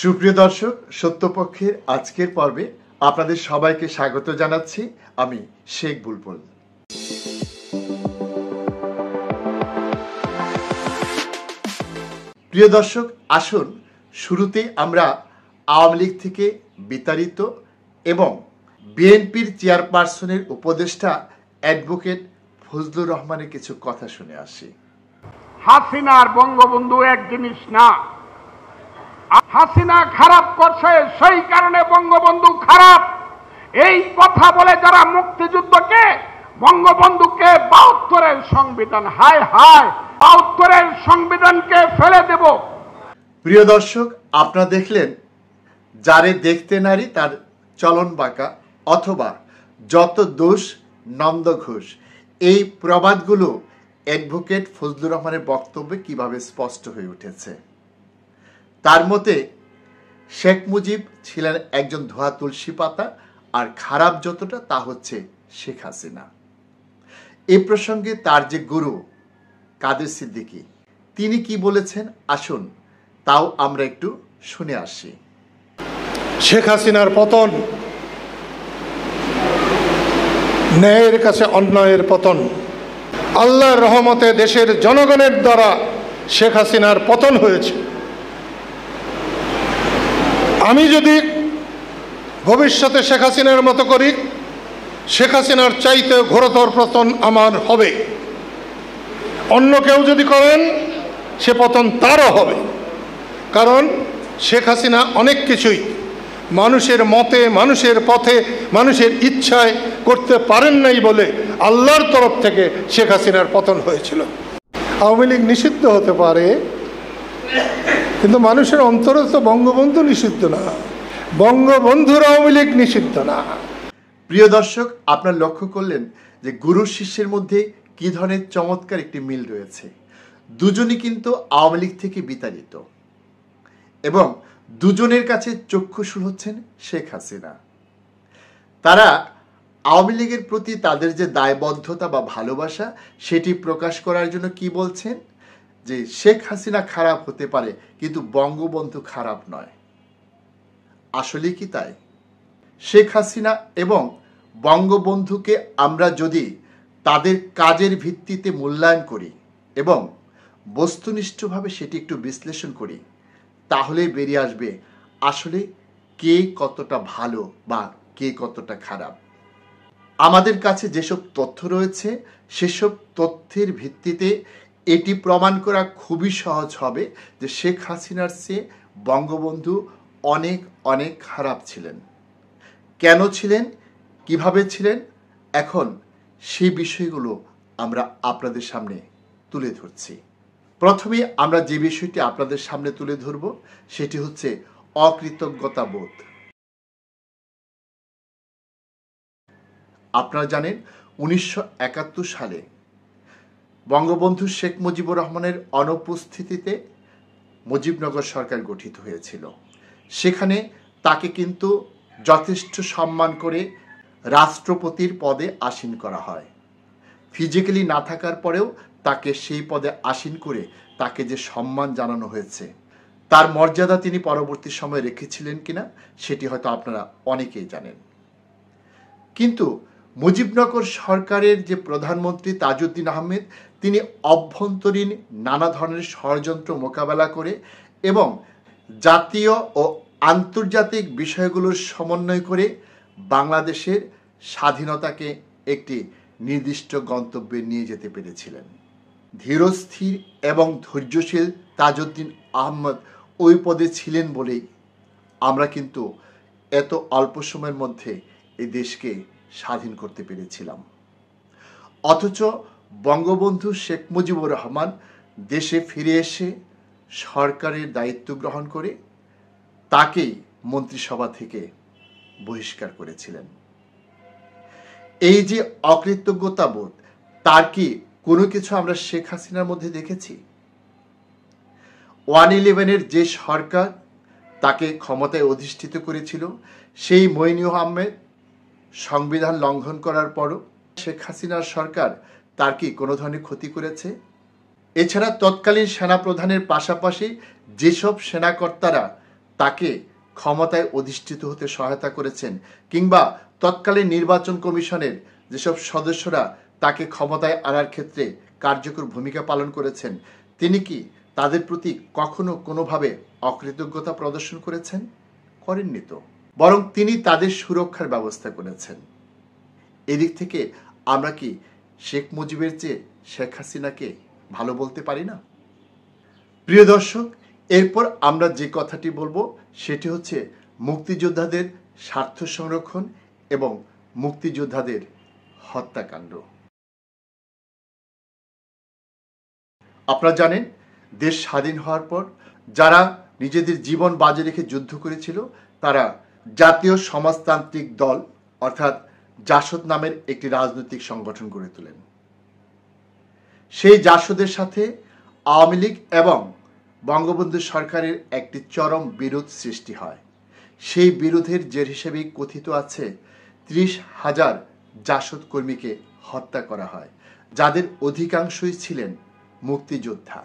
সুপ্রিয় দর্শক, সত্যপক্ষের আজকের পর্বে আপনাদের সবাইকে স্বাগত জানাচ্ছি। আমি শেখ বুলবুল। প্রিয় দর্শক, আসুন শুরুতেই আমরা আওয়ামী লীগ থেকে বিতাড়িত এবং বিএনপির চেয়ারপারসনের উপদেষ্টা অ্যাডভোকেট ফজলুর রহমানের কিছু কথা শুনে আসি। হাসিনার বঙ্গবন্ধু এক জিনিস না। হাসিনা খারাপ করছে, সেই কারণে বঙ্গবন্ধু খারাপ। এই কথা বলে যারা মুক্তিযুদ্ধকে, বঙ্গবন্ধুকে ৭২-এর সংবিধান, হায় হায় ৭২-এর সংবিধানকে ফেলে দেব। প্রিয় দর্শক, আপনারা দেখলেন যারে দেখতে নারী তার চলন বাঁকা, অথবা যত দোষ নন্দ ঘোষ, এই প্রবাদগুলো অ্যাডভোকেট ফজলুর রহমানের বক্তব্যে কিভাবে স্পষ্ট হয়ে উঠেছে। তার মতে শেখ মুজিব ছিলেন একজন ধোয়া তুলসী পাতা, আর খারাপ যতটা তা হচ্ছে শেখ হাসিনা। এই প্রসঙ্গে তার যে গুরু কাদের সিদ্দিকী, তিনি কি বলেছেন আসুন তাও আমরা একটু শুনে আসি। শেখ হাসিনার পতন, ন্যায়ের কাছে অন্যায়ের পতন। আল্লাহর রহমতে দেশের জনগণের দ্বারা শেখ হাসিনার পতন হয়েছে। আমি যদি ভবিষ্যতে শেখ হাসিনার মতো করি, শেখ হাসিনার চাইতে ঘোরতর পতন আমার হবে। অন্য কেউ যদি করেন, সে পতন তারও হবে। কারণ শেখ হাসিনা অনেক কিছুই মানুষের মতে, মানুষের পথে, মানুষের ইচ্ছায় করতে পারেন নাই বলে আল্লাহর তরফ থেকে শেখ হাসিনার পতন হয়েছিল। আওয়ামী লীগ নিষিদ্ধ হতে পারে, কিন্তু মানুষের অন্তরে তো বঙ্গবন্ধু নিষিদ্ধ না, বঙ্গবন্ধুর আওয়ামী লীগ নিষিদ্ধ না। প্রিয় দর্শক, আপনারা লক্ষ্য করলেন যে গুরু শিষ্যের মধ্যে কি ধরনের চমৎকার একটি মিল রয়েছে। দুজনই কিন্তু আওয়ামী লীগ থেকে বিতাড়িত এবং দুজনের কাছে চক্ষুশূল হচ্ছেন শেখ হাসিনা। তারা আওয়ামী লীগের প্রতি তাদের যে দায়বদ্ধতা বা ভালোবাসা, সেটি প্রকাশ করার জন্য কি বলছেন যে শেখ হাসিনা খারাপ হতে পারে কিন্তু বঙ্গবন্ধু খারাপ নয়। আসলে কি তাই? শেখ হাসিনা এবং বঙ্গবন্ধুকে আমরা যদি তাদের কাজের ভিত্তিতে মূল্যায়ন করি এবং বস্তুনিষ্ঠভাবে সেটি একটু বিশ্লেষণ করি, তাহলে বেরিয়ে আসবে আসলে কে কতটা ভালো বা কে কতটা খারাপ। আমাদের কাছে যেসব তথ্য রয়েছে, সেসব তথ্যের ভিত্তিতে এটি প্রমাণ করা খুবই সহজ হবে যে শেখ হাসিনার চেয়ে বঙ্গবন্ধু অনেক অনেক খারাপ ছিলেন। কেন ছিলেন, কিভাবে ছিলেন, এখন সেই বিষয়গুলো আমরা আপনাদের সামনে তুলে ধরছি। প্রথমে আমরা যে বিষয়টি আপনাদের সামনে তুলে ধরব সেটি হচ্ছে অকৃতজ্ঞতা বোধ। আপনারা জানেন ১৯৭১ সালে বঙ্গবন্ধু শেখ মুজিবুর রহমানের অনুপস্থিতিতে মুজিবনগর সরকার গঠিত হয়েছিল। সেখানে তাকে কিন্তু যথেষ্ট সম্মান করে রাষ্ট্রপতির পদে আসীন করা হয়। ফিজিক্যালি না থাকার পরেও তাকে সেই পদে আসীন করে তাকে যে সম্মান জানানো হয়েছে, তার মর্যাদা তিনি পরবর্তী সময়ে রেখেছিলেন কিনা সেটি হয়তো আপনারা অনেকেই জানেন। কিন্তু মুজিবনগর সরকারের যে প্রধানমন্ত্রী তাজউদ্দিন আহমেদ, তিনি অভ্যন্তরীণ নানা ধরনের ষড়যন্ত্র মোকাবেলা করে এবং জাতীয় ও আন্তর্জাতিক বিষয়গুলোর সমন্বয় করে বাংলাদেশের স্বাধীনতাকে একটি নির্দিষ্ট গন্তব্যে নিয়ে যেতে পেরেছিলেন। ধীরস্থির এবং ধৈর্যশীল তাজউদ্দিন আহমদ ওই পদে ছিলেন বলেই আমরা কিন্তু এত অল্প সময়ের মধ্যে এই দেশকে স্বাধীন করতে পেরেছিলাম। অথচ বঙ্গবন্ধু শেখ মুজিবুর রহমান দেশে ফিরে এসে সরকারের দায়িত্ব গ্রহণ করে তাকেই মন্ত্রিসভা থেকে বহিষ্কার করেছিলেন। এই যে অকৃতজ্ঞতা বোধ, তার কি কোনো কিছু আমরা শেখ হাসিনার মধ্যে দেখেছি? 111-এর যে সরকার তাকে ক্ষমতায় অধিষ্ঠিত করেছিল, সেই মইনুল আহমেদ সংবিধান লঙ্ঘন করার পরও শেখ হাসিনার সরকার তার কি কোনো ধরনের ক্ষতি করেছে? এছাড়া তৎকালীন সেনাপ্রধানের পাশাপাশি যেসব সেনাকর্তারা তাকে ক্ষমতায় অধিষ্ঠিত হতে সহায়তা করেছেন, কিংবা তৎকালীন নির্বাচন কমিশনের যেসব সদস্যরা তাকে ক্ষমতায় আনার ক্ষেত্রে কার্যকর ভূমিকা পালন করেছেন, তিনি কি তাদের প্রতি কখনো কোনোভাবে অকৃতজ্ঞতা প্রদর্শন করেছেন? করেননি তো, বরং তিনি তাদের সুরক্ষার ব্যবস্থা করেছেন। এদিক থেকে আমরা কি শেখ মুজিবের চেয়ে শেখ হাসিনাকে ভালো বলতে পারি না? প্রিয় দর্শক, এরপর আমরা যে কথাটি বলবো সেটি হচ্ছে মুক্তিযোদ্ধাদের স্বার্থ সংরক্ষণ এবং মুক্তিযোদ্ধাদের হত্যাকাণ্ড। আপনারা জানেন, দেশ স্বাধীন হওয়ার পর যারা নিজেদের জীবন বাজি রেখে যুদ্ধ করেছিল তারা জাতীয় সমাজতান্ত্রিক দল অর্থাৎ জাসদ নামের একটি রাজনৈতিক সংগঠন গড়ে তোলেন। সেই জাসদের সাথে আওয়ামী লীগ এবং বঙ্গবন্ধু সরকারের একটি চরম বিরোধ সৃষ্টি হয়। সেই বিরোধের জের হিসেবেই কথিত আছে 30,000 জাসদ কর্মীকে হত্যা করা হয়, যাদের অধিকাংশই ছিলেন মুক্তিযোদ্ধা।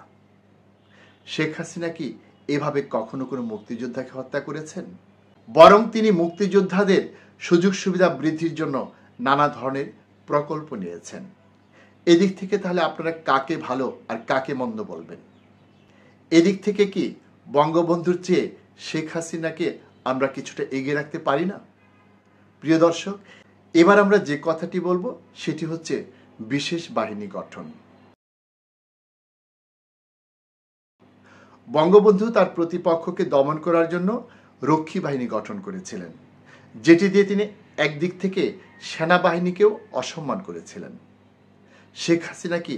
শেখ হাসিনা কি এভাবে কখনো কোনো মুক্তিযোদ্ধাকে হত্যা করেছেন? বরং তিনি মুক্তিযোদ্ধাদের সুযোগ সুবিধা বৃদ্ধির জন্য নানা ধরনের প্রকল্প নিয়েছেন। এদিক থেকে তাহলে আপনারা কাকে ভালো আর কাকে মন্দ বলবেন? এদিক থেকে কি বঙ্গবন্ধুর চেয়ে শেখ হাসিনাকে আমরা কিছুটা এগিয়ে রাখতে পারি না? প্রিয় দর্শক, এবার আমরা যে কথাটি বলবো সেটি হচ্ছে বিশেষ বাহিনী গঠন। বঙ্গবন্ধু তার প্রতিপক্ষকে দমন করার জন্য রক্ষী বাহিনী গঠন করেছিলেন, যেটি দিয়ে তিনি একদিক থেকে সেনাবাহিনীকেও অসম্মান করেছিলেন। শেখ হাসিনা কি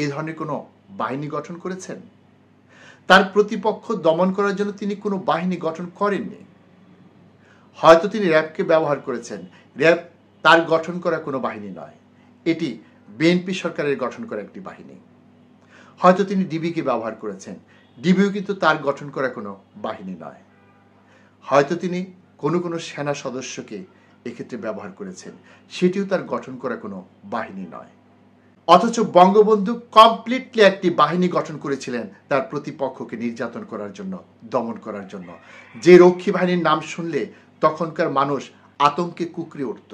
এই ধরনের কোনো বাহিনী গঠন করেছেন? তার প্রতিপক্ষ দমন করার জন্য তিনি কোনো বাহিনী গঠন করেননি। হয়তো তিনি র্যাবকে ব্যবহার করেছেন, র্যাব তার গঠন করা কোনো বাহিনী নয়, এটি বিএনপি সরকারের গঠন করা একটি বাহিনী। হয়তো তিনি ডিবিকে ব্যবহার করেছেন, ডিবিও কিন্তু তার গঠন করা কোনো বাহিনী নয়। হয়তো তিনি কোনো সেনা সদস্যকে এক্ষেত্রে ব্যবহার করেছেন, সেটিও তার গঠন করা কোনো বাহিনী নয়। অথচ বঙ্গবন্ধু কমপ্লিটলি একটি বাহিনী গঠন করেছিলেন তার প্রতিপক্ষকে নির্যাতন করার জন্য, দমন করার জন্য। যে রক্ষী বাহিনীর নাম শুনলে তখনকার মানুষ আতঙ্কে কুঁকড়ে উঠত,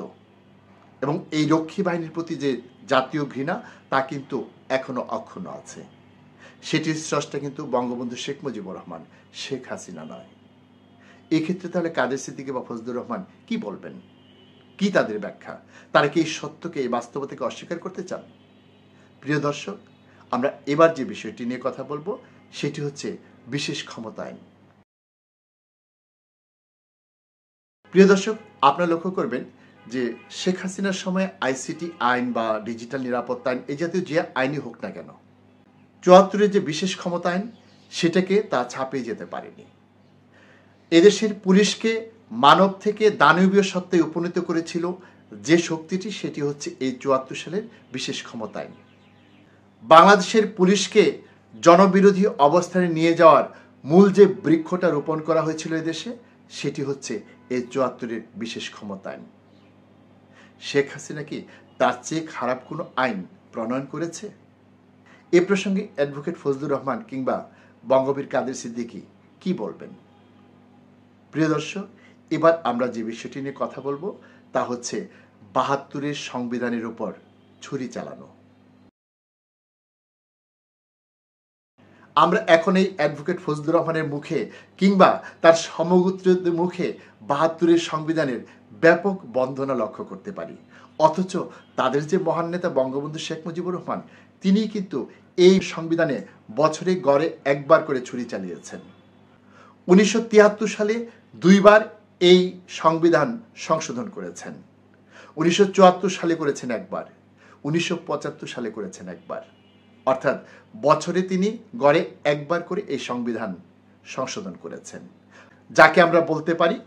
এবং এই রক্ষী বাহিনীর প্রতি যে জাতীয় ঘৃণা তা কিন্তু এখনো অক্ষুণ্ণ আছে। সেটির স্রষ্টা কিন্তু বঙ্গবন্ধু শেখ মুজিবুর রহমান, শেখ হাসিনা নয়। এক্ষেত্রে তাহলে কাদের সিদ্দিকী বা ফজলুর রহমান কি বলবেন? কি তাদের ব্যাখ্যা? তারা কি এই সত্যকে, এই বাস্তবতাকে অস্বীকার করতে চান? প্রিয় দর্শক, আমরা এবার যে বিষয়টি নিয়ে কথা বলবো সেটি হচ্ছে বিশেষ ক্ষমতা আইন। প্রিয় দর্শক, আপনারা লক্ষ্য করবেন যে শেখ হাসিনার সময় আইসিটি আইন বা ডিজিটাল নিরাপত্তা আইন, এই জাতীয় যে আইনই হোক না কেন, ৭৪-এর যে বিশেষ ক্ষমতা আইন সেটাকে তা ছাপিয়ে যেতে পারেনি। এদেশের পুলিশকে মানব থেকে দানবীয় সত্তায় উপনীত করেছিল যে শক্তিটি, সেটি হচ্ছে এই ৭৪ সালের বিশেষ ক্ষমতা আইন। বাংলাদেশের পুলিশকে জনবিরোধী অবস্থানে নিয়ে যাওয়ার মূল যে বৃক্ষটা রোপণ করা হয়েছিল এদেশে, সেটি হচ্ছে এই ৭৪-এর বিশেষ ক্ষমতা আইন। শেখ হাসিনা কি তার চেয়ে খারাপ কোনো আইন প্রণয়ন করেছে? এ প্রসঙ্গে অ্যাডভোকেট ফজলুর রহমান কিংবা বঙ্গবীর কাদের সিদ্দিকী কি বলবেন? প্রিয় দর্শক, এবার আমরা যে বিষয়টি নিয়ে কথা বলবো তা হচ্ছে ৭২-এর সংবিধানের উপর ছুরি চালানো। আমরা এখন এই অ্যাডভোকেট ফজলুর রহমানের মুখে কিংবা তার সমগোত্রীয়দের মুখে ৭২-এর সংবিধানের ব্যাপক বন্দনা লক্ষ্য করতে পারি, অথচ তাদের যে মহান নেতা বঙ্গবন্ধু শেখ মুজিবুর রহমান, তিনি কিন্তু এই সংবিধানে বছরে গড়ে একবার করে ছুরি চালিয়েছেন। ১৯৭৩ সালে ২ বার এই সংবিধান সংশোধন করেছেন। ১৯৭৪ সালে করেছেন একবার, ১৯৭৫ সালে করেছেন একবার। অর্থাৎ বছরে তিনি গড়ে একবার করে এই সংবিধান সংশোধন করেছেন, যাকে আমরা বলতে পারি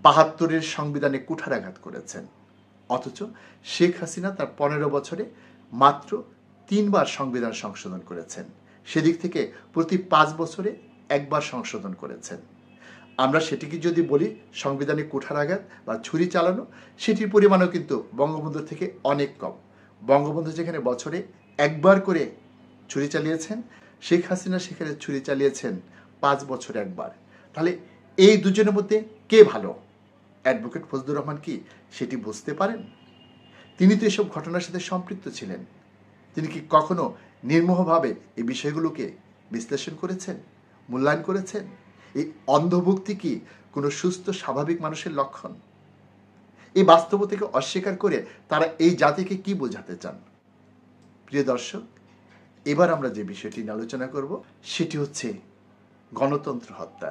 ৭২-এর সংবিধানে কুঠারাঘাত করেছেন। অথচ শেখ হাসিনা তার ১৫ বছরে মাত্র ৩ বার সংবিধান সংশোধন করেছেন। সেদিক থেকে প্রতি ৫ বছরে একবার সংশোধন করেছেন। আমরা সেটিকে যদি বলি সংবিধানে কুঠারাঘাত বা ছুরি চালানো, সেটির পরিমাণও কিন্তু বঙ্গবন্ধুর থেকে অনেক কম। বঙ্গবন্ধু যেখানে বছরে একবার করে ছুরি চালিয়েছেন, শেখ হাসিনা সেখানে ছুরি চালিয়েছেন ৫ বছরে একবার। তাহলে এই দুজনের মধ্যে কে ভালো? অ্যাডভোকেট ফজলুর রহমান কি সেটি বুঝতে পারেন? তিনি তো এসব ঘটনার সাথে সম্পৃক্ত ছিলেন। তিনি কি কখনো নির্মোহভাবে এই বিষয়গুলোকে বিশ্লেষণ করেছেন, মূল্যায়ন করেছেন? এই অন্ধভক্তি কি কোনো সুস্থ স্বাভাবিক মানুষের লক্ষণ? এই বাস্তবতাকে অস্বীকার করে তারা এই জাতিকে কি বোঝাতে চান? প্রিয় দর্শক, এবার আমরা যে বিষয়টি নিয়ে আলোচনা করব সেটি হচ্ছে গণতন্ত্র হত্যা।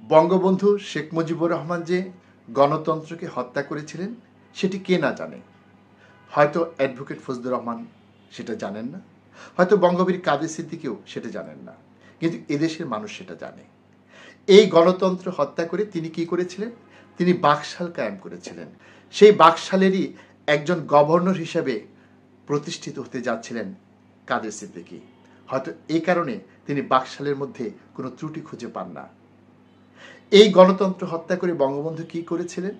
বঙ্গবন্ধু শেখ মুজিবুর রহমান যে গণতন্ত্রকে হত্যা করেছিলেন সেটি কে না জানে? হয়তো অ্যাডভোকেট ফজলুর রহমান সেটা জানেন না, হয়তো বঙ্গবীর কাদের সিদ্দিকীও সেটা জানেন না, কিন্তু এদেশের মানুষ সেটা জানে। এই গণতন্ত্র হত্যা করে তিনি কি করেছিলেন? তিনি বাকশাল কায়েম করেছিলেন। সেই বাকশালেরই একজন গভর্নর হিসেবে প্রতিষ্ঠিত হতে যাচ্ছিলেন কাদের সিদ্দিকী। হয়তো এই কারণে তিনি বাকশালের মধ্যে কোনো ত্রুটি খুঁজে পান না। এই গণতন্ত্র হত্যা করে বঙ্গবন্ধু কি করেছিলেন?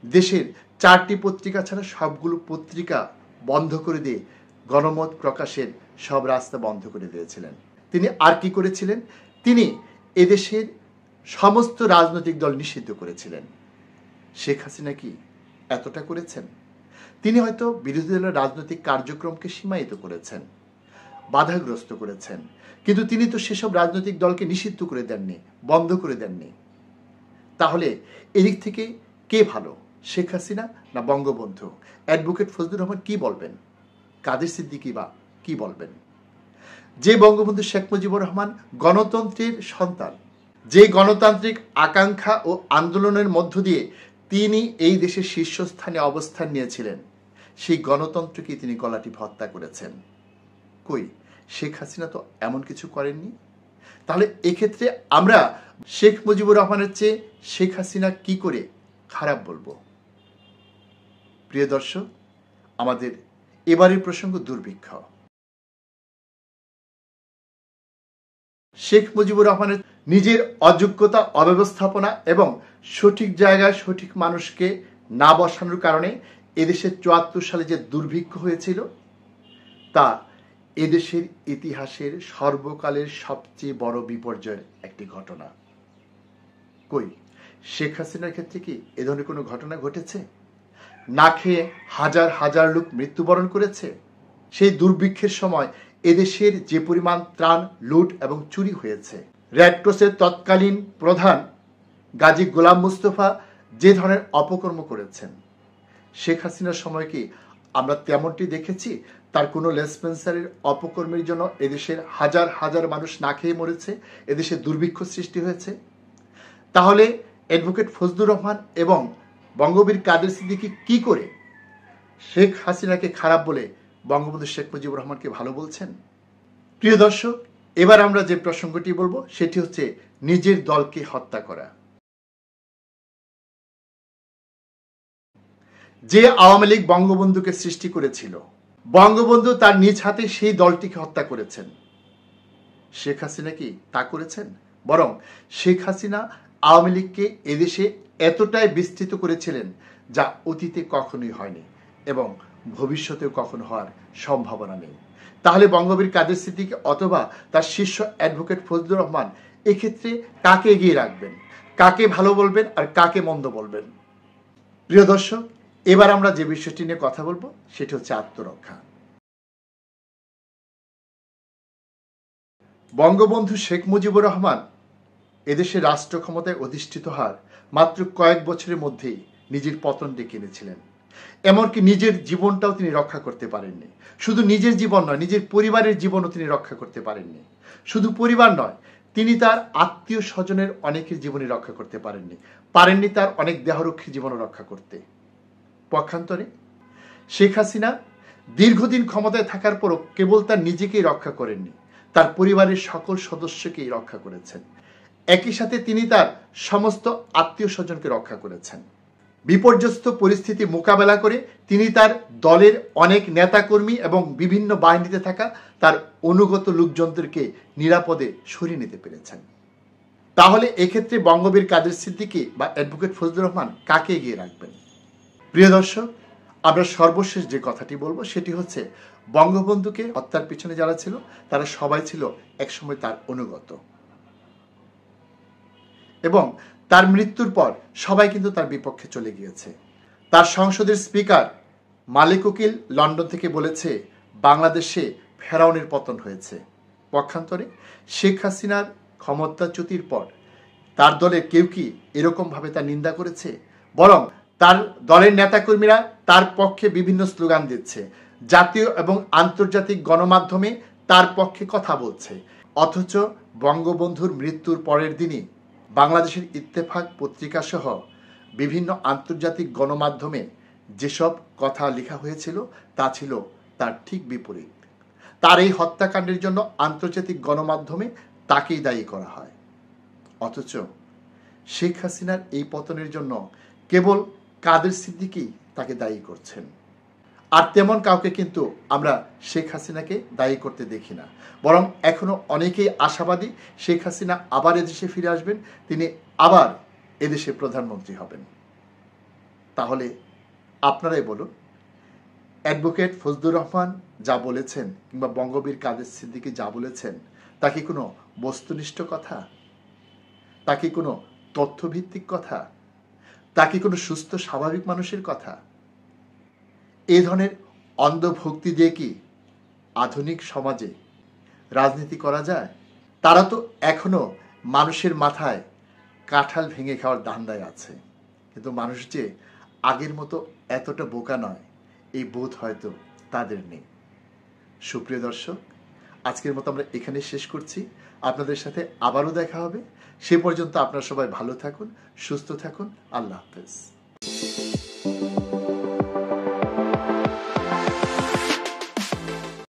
দেশের 4টি পত্রিকা ছাড়া সবগুলো পত্রিকা বন্ধ করে দিয়ে গণমত প্রকাশের সব রাস্তা বন্ধ করে দিয়েছিলেন। তিনি আর কি করেছিলেন? তিনি এদেশের সমস্ত রাজনৈতিক দল নিষিদ্ধ করেছিলেন। শেখ হাসিনা কি এতটা করেছেন? তিনি হয়তো বিরোধী দলের রাজনৈতিক কার্যক্রমকে সীমায়িত করেছেন, বাধাগ্রস্ত করেছেন, কিন্তু তিনি তো সেসব রাজনৈতিক দলকে নিষিদ্ধ করে দেননি, বন্ধ করে দেননি। তাহলে এদিক থেকে কে ভালো, শেখ হাসিনা না বঙ্গবন্ধু? অ্যাডভোকেট ফজলুর রহমান কি বলবেন? কাদের সিদ্দিকী বা কি বলবেন? যে বঙ্গবন্ধু শেখ মুজিবুর রহমান গণতন্ত্রের সন্তান, যে গণতান্ত্রিক আকাঙ্ক্ষা ও আন্দোলনের মধ্য দিয়ে তিনি এই দেশের শীর্ষস্থানে অবস্থান নিয়েছিলেন, সেই গণতন্ত্রকে তিনি গলাটিপে হত্যা করেছেন। কই, শেখ হাসিনা তো এমন কিছু করেননি। তাহলে এক্ষেত্রে আমরা শেখ মুজিবুর রহমানের চেয়ে শেখ হাসিনা কি করে খারাপ বলবো? প্রিয় দর্শক, আমাদের এবারের প্রসঙ্গ দুর্ভিক্ষ। শেখ মুজিবুর রহমানের নিজের অযোগ্যতা, অব্যবস্থাপনা এবং সঠিক জায়গায় সঠিক মানুষকে না বসানোর কারণে এদেশে 74 সালে যে দুর্ভিক্ষ হয়েছিল তা এদেশের ইতিহাসের সর্বকালের সবচেয়ে বড় বিপর্যয়ের একটি ঘটনা। কই, শেখ হাসিনার ক্ষেত্রে কি এ ধরনের কোনো ঘটনা ঘটেছে? না খেয়ে হাজার হাজার লোক মৃত্যুবরণ করেছে। সেই দুর্ভিক্ষের সময় এদেশের যে পরিমাণ ত্রাণ লুট এবং চুরি হয়েছে, রেড ক্রসের তৎকালীন প্রধান গাজী গোলাম মুস্তফা যে ধরনের অপকর্ম করেছেন, শেখ হাসিনার সময় কি আমরা তেমনটি দেখেছি? তার কোনো লেসপেন্সারের অপকর্মের জন্য এদেশের হাজার হাজার মানুষ না খেয়ে মরেছে, এদেশে দুর্ভিক্ষ সৃষ্টি হয়েছে। তাহলে অ্যাডভোকেট ফজলুর রহমান এবং বঙ্গবীর কাদের সিদ্দিকী কি করে শেখ হাসিনাকে খারাপ বলে বঙ্গবন্ধু শেখ মুজিবুর রহমানকে ভালো বলছেন? প্রিয় দর্শক, এবার আমরা যে প্রসঙ্গটি বলবো সেটি হচ্ছে নিজের দলকে হত্যা করা। যে আওয়ামী লীগ বঙ্গবন্ধুকে সৃষ্টি করেছিল, বঙ্গবন্ধু তার নিজ হাতে সেই দলটিকে হত্যা করেছেন। শেখ হাসিনা কি তা করেছেন? বরং শেখ হাসিনা আওয়ামী লীগকে এদেশে এতটাই বিস্তৃত করেছিলেন যা অতীতে কখনোই হয়নি এবং ভবিষ্যতেও কখনো হওয়ার সম্ভাবনা নেই। তাহলে বঙ্গবীর কাদের সিদ্দিকী অথবা তার শিষ্য অ্যাডভোকেট ফজলুর রহমান এক্ষেত্রে কাকে এগিয়ে রাখবেন, কাকে ভালো বলবেন আর কাকে মন্দ বলবেন? প্রিয় দর্শক, এবার আমরা যে বিষয়টি নিয়ে কথা বলবো সেটি হচ্ছে আত্মরক্ষা। বঙ্গবন্ধু শেখ মুজিবুর রহমান এদেশের রাষ্ট্র ক্ষমতায় অধিষ্ঠিত হওয়ার মাত্র কয়েক বছরের মধ্যেই নিজের পতন ডেকে এনেছিলেন। এমনকি নিজের জীবনটাও তিনি রক্ষা করতে পারেননি। শুধু নিজের জীবন নয়, নিজের পরিবারের জীবনও তিনি রক্ষা করতে পারেননি। শুধু পরিবার নয়, তিনি তার আত্মীয় স্বজনের অনেকের জীবনই রক্ষা করতে পারেননি তার অনেক দেহরক্ষীর জীবনও রক্ষা করতে। পক্ষান্তরে শেখ হাসিনা দীর্ঘদিন ক্ষমতায় থাকার পরও কেবল তার নিজেকেই রক্ষা করেননি, তার পরিবারের সকল সদস্যকেই রক্ষা করেছেন। একই সাথে তিনি তার সমস্ত আত্মীয় স্বজনকে রক্ষা করেছেন। বিপর্যস্ত পরিস্থিতি মোকাবেলা করে তিনি তার দলের অনেক নেতাকর্মী এবং বিভিন্ন বাহিনীতে থাকা তার অনুগত লোকজনদেরকে নিরাপদে সরিয়ে নিতে পেরেছেন। তাহলে এক্ষেত্রে বঙ্গবীর কাদের সিদ্দিকী বা অ্যাডভোকেট ফজলুর রহমান কাকে এগিয়ে রাখবেন? প্রিয় দর্শক, আমরা সর্বশেষ যে কথাটি বলবো সেটি হচ্ছে বঙ্গবন্ধুকে হত্যার পিছনে যারা ছিল তারা সবাই ছিল একসময় তার অনুগত, এবং তার মৃত্যুর পর সবাই কিন্তু তার বিপক্ষে চলে গিয়েছে। তার সংসদের স্পিকার মালিক উকিল লন্ডন থেকে বলেছে বাংলাদেশে ফেরাউনের পতন হয়েছে। পক্ষান্তরে শেখ হাসিনার ক্ষমতাচ্যুতির পর তার দলের কেউ কি এরকমভাবে তার নিন্দা করেছে? বরং তার দলের নেতাকর্মীরা তার পক্ষে বিভিন্ন স্লোগান দিচ্ছে, জাতীয় এবং আন্তর্জাতিক গণমাধ্যমে তার পক্ষে কথা বলছে। অথচ বঙ্গবন্ধুর মৃত্যুর পরের দিনই বাংলাদেশের ইত্তেফাক পত্রিকা সহ বিভিন্ন আন্তর্জাতিক গণমাধ্যমে যেসব কথা লেখা হয়েছিল তা ছিল তার ঠিক বিপরীত। তার এই হত্যাকাণ্ডের জন্য আন্তর্জাতিক গণমাধ্যমে তাকেই দায়ী করা হয়। অথচ শেখ হাসিনার এই পতনের জন্য কেবল কাদের সিদ্দিকী তাকে দায়ী করছেন, আর তেমন কাউকে কিন্তু আমরা শেখ হাসিনাকে দায়ী করতে দেখি না। বরং এখনো অনেকেই আশাবাদী শেখ হাসিনা আবার এদেশে ফিরে আসবেন, তিনি আবার এদেশে প্রধানমন্ত্রী হবেন। তাহলে আপনারাই বলুন, অ্যাডভোকেট ফজলুর রহমান যা বলেছেন কিংবা বঙ্গবীর কাদের সিদ্দিকী যা বলেছেন তা কি কোনো বস্তুনিষ্ঠ কথা? তা কি কোনো তথ্যভিত্তিক কথা? তা কি কোনো সুস্থ স্বাভাবিক মানুষের কথা? এই ধরনের অন্ধভক্তি দিয়ে কি আধুনিক সমাজে রাজনীতি করা যায়? তারা তো এখনো মানুষের মাথায় কাঁঠাল ভেঙে খাওয়ার ধান্দায় আছে, কিন্তু মানুষ যে আগের মতো এতটা বোকা নয় এই বোধ হয়তো তাদের নেই। সুপ্রিয় দর্শক, আজকের মতো আমরা এখানে শেষ করছি। আপনাদের সাথে আবারও দেখা হবে। সে পর্যন্ত আপনারা সবাই ভালো থাকুন, সুস্থ থাকুন। আল্লাহ হাফেজ।